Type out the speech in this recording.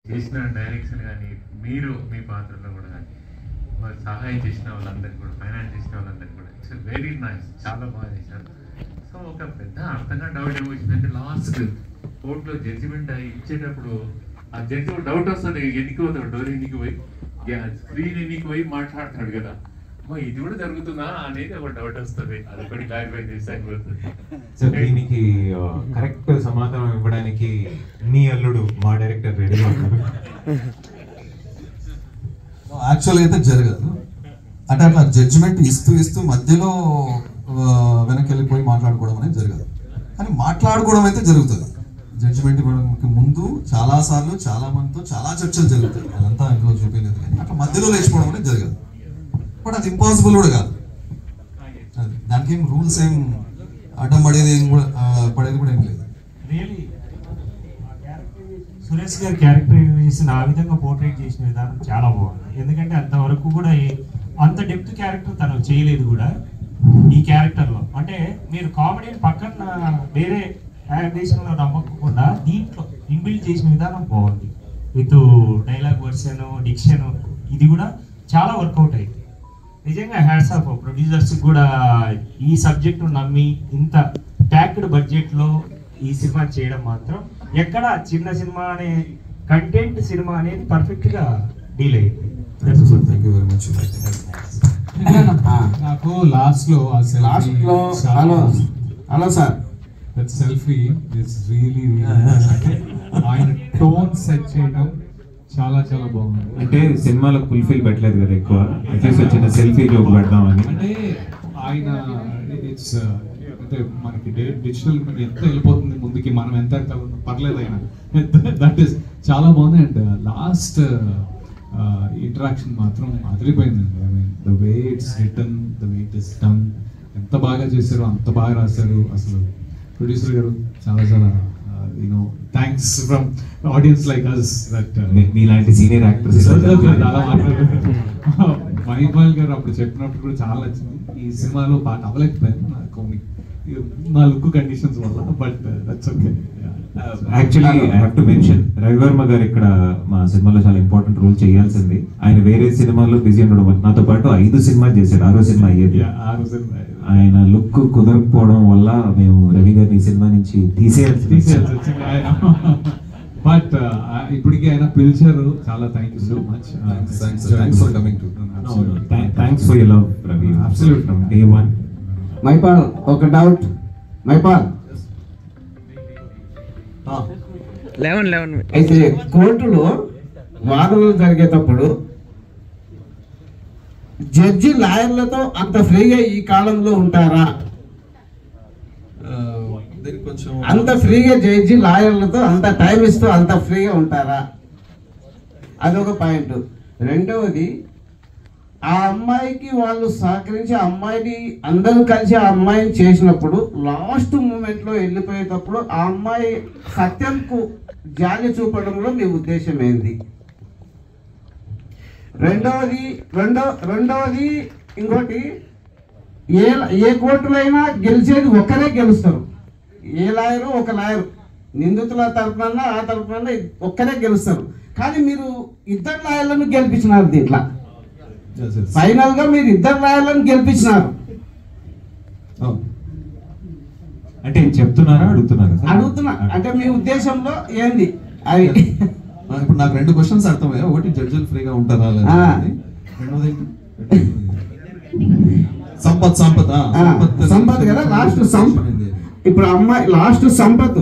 చేసిన డైరెక్షన్ కానీ మీరు మీ పాత్రలో కూడా కానీ సహాయం చేసిన వాళ్ళందరికీ కూడా ఫైనాన్స్ చేసిన వాళ్ళందరికీ కూడా ఇట్స్ వెరీ నైస్, చాలా బాగా చేశారు. సో ఒక పెద్ద అర్థంగా డౌట్ ఏమొచ్చిందంటే లాస్ట్ కోర్టులో జడ్జిమెంట్ ఇచ్చేటప్పుడు ఆ జడ్జి డౌట్ వస్తుంది, ఎన్నికి పోతాడు డోర్ ఎన్నికి పోయి స్క్రీన్ ఎన్నికి పోయి మాట్లాడతాడు కదా, ఇది కూడా జరుగుతుందా అనేది ఒక డౌట్ వస్తుంది. అది ఒకటి క్లారిఫై చేసి అయిపోతుంది. సార్ దీనికి కరెక్ట్ సమాధానం ఇవ్వడానికి మీ అల్లుడు మా డైరెక్టర్ రెడీగా ఉన్నారు. యాక్చువల్గా అయితే జరగదు అంటే అట్లా జడ్జిమెంట్ ఇస్తూ మధ్యలో వెనక్కి వెళ్ళిపోయి మాట్లాడుకోవడం అనేది జరగదు. కానీ మాట్లాడుకోవడం అయితే జరుగుతుంది. జడ్జిమెంట్ ఇవ్వడానికి ముందు చాలాసార్లు చాలా మందితో చాలా చర్చలు జరుగుతాయి. అదంతా ఇంట్లో చూపించలేదు కానీ అట్లా మధ్యలో లేచిపోవడం అనేది జరగదు. బట్ అది ఇంపాసిబుల్ కూడా కాదు. దానికి ఏం రూల్స్ ఏం అడ్డం పడేది కూడా ఏం లేదు. సురేష్ గారి క్యారెక్టరైజేషన్ ఆ విధంగా పోర్ట్రేట్ చేసిన విధానం చాలా బాగుంది. ఎందుకంటే అంతవరకు కూడా అంత డెప్త్ క్యారెక్టర్ తను చేయలేదు కూడా ఈ క్యారెక్టర్లో. అంటే మీరు కామెడీని పక్కన వేరే దేశంలో నమ్మకుండా దీంట్లో ఇన్బిల్డ్ చేసిన విధానం బాగుంది. విత్ డైలాగ్ వర్షన్, డిక్షన్, ఇది కూడా చాలా వర్కౌట్ అయింది. నిజంగా హ్యాట్స్ ఆఫ్ ప్రొడ్యూసర్స్ కూడా ఈ సబ్జెక్ట్ నమ్మి ఇంత ప్యాక్డ్ బడ్జెట్లో ఈ సినిమా చేయడం మాత్రం ఎక్కడ చిన్న సినిమా అనే కంటెంట్ సినిమా అనేది పర్ఫెక్ట్ గా డీల్ అయింది. నాకు లాస్ట్ లో hello sir that selfie is really ఆయన టోన్ సెట్ చేయడం చాలా చాలా బాగుంది. అంటే సినిమాలో ఫుల్ఫిల్ పెట్టలేదు కదా ఎక్కువ, అట్లీస్ట్ వచ్చిన సెల్ఫీ జోక్ పెడదామని. అంటే ఆయన ఇట్స్ అంటే మనకి డిజిటల్ ఎంత వెళ్ళిపోతుంది ముందుకి, మనం ఎంత పర్లేదు అయినా దట్ ఈస్ చాలా బాగుంది. అండ్ లాస్ట్ ఇంటరాక్షన్ మాత్రం అదిరిపోయిందండి. I mean the way it's written, the way it is done, ఎంత బాగా చేశారు, అంత బాగా రాశారు. అసలు ప్రొడ్యూసర్ గారు చాలా చాలా you know thanks from audience like us that మీలాంటి సీనియర్ యాక్టర్స్ చాలా మాట్లాడారు. మహిపాల్ గారు అప్పుడు చెప్పినప్పుడు కూడా చాలా నచ్చింది. ఈ సినిమాలో పాట అవ్వలేకపోయాను కొన్ని నా లుక్ కండిషన్స్ వల్ల, but that's okay. Actually I have to mention Ravi Varma గారు ఇక్కడ మా సినిమాలో చాలా ఇంపార్టెంట్ రోల్ చేయాల్సింది. ఆయన వేరే సినిమాల్లో బిజీ ఉండడం, నాతో పాటు 5 సినిమాలు చేశాడు, 6వ సినిమా అయ్యేది. ఆయన లుక్ కుదరకపోవడం వల్ల మేము రవి గారిని సినిమా నుంచి తీసేయాల్సి వచ్చింది. బట్ ఇప్పటికీ ఆయన పిలిచారు. చాలా thank you so much. Thanks for coming to. Thanks for your love Ravi, absolute from day one. Mypal ఒక డౌట్. మైపాల్ అయితే కోర్టులో వాదనలు జరిగేటప్పుడు జడ్జి లాయర్లతో అంత ఫ్రీగా ఈ కాలంలో ఉంటారా? అంత ఫ్రీగా జడ్జి లాయర్లతో అంత టైం ఇస్తూ అంత ఫ్రీగా ఉంటారా? అదొక పాయింట్. రెండవది, ఆ అమ్మాయికి వాళ్ళు సహకరించి అమ్మాయిని అందరూ కలిసి ఆ అమ్మాయిని చేసినప్పుడు లాస్ట్ మూమెంట్లో వెళ్ళిపోయేటప్పుడు ఆ అమ్మాయి సత్యంకు జాలి చూపడంలో మీ ఉద్దేశం ఏంది? రెండవది ఇంకోటి, ఏ కోర్టులో అయినా గెలిచేది ఒక్కరే గెలుస్తారు. ఏ లాయరు ఒక లాయరు, నిందితుల తరపున ఆ తరపున ఒక్కరే గెలుస్తారు. కానీ మీరు 2 లాయర్లను గెలిపించినారు. దీంట్లో ఫైనల్ గా మీరు 2 లాయర్లను గెలిపించినారు. అంటే చెప్తున్నారా అడుగుతున్నా అంటే మీ ఉద్దేశంలో ఏంది అది? ఇప్పుడు నాకు 2 క్వశ్చన్స్ అర్థమయ్యా. ఒకటి, జడ్జిలు ఫ్రీగా ఉంటారా లేదా? రెండోది సంపత్ కదా, లాస్ట్ సంపత్. ఇప్పుడు అమ్మాయి లాస్ట్ సంపత్